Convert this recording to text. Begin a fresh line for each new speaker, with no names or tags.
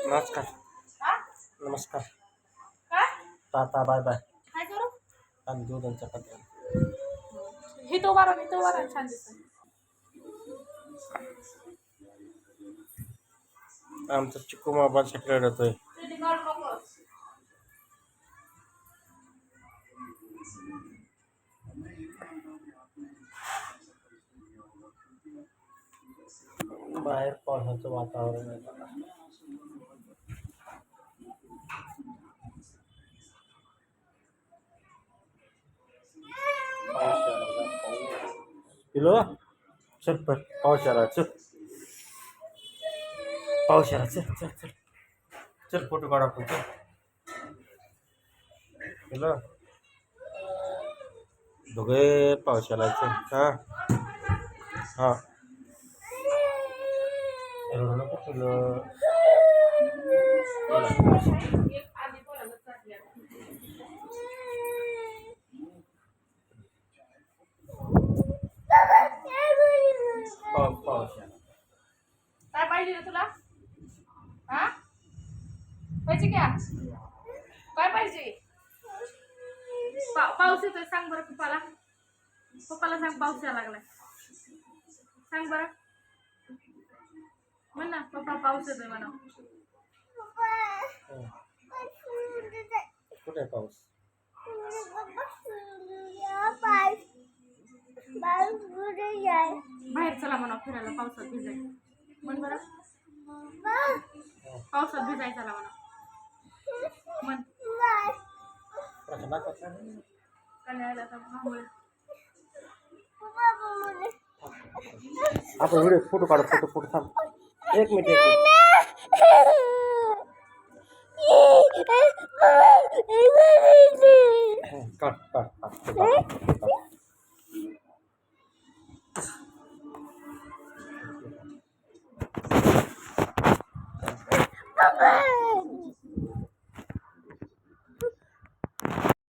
नमस्कार नमस्कार tata bye bye
काय करू
आणि दूध चपाती
हे तो बारा छान दिसत
आमचा चिकू मोबाईल सेक्रेट होतोय बाहेर पावसाचं वातावरण आहे बघा. पिलो चल पर पाऊस आला चल पाऊस आला चल चल चल चल फोटो काढा आपण चल पिलो दोघे पाऊस आला चल हां हां रडू नको पिलो पाऊस आला
काय पाहिजे रे तुला हा पाहिजे क्या काय पाहिजे पाऊस येतोय सांग बरं पप्पाला सांग पाऊस यायला लागलाय सांग बरं म्हण ना पप्पा पाऊस येतोय म्हणा
कुठे पाऊस
बाहेर चला म्हणा फिरायला पावसात भिजाय म्हण बरं पावसात भिजाय चला म्हणा म्हण कन्याला तर भांगोळ
आपण व्हिडिओ फोटो काढू फोटो थांब एक मिनिट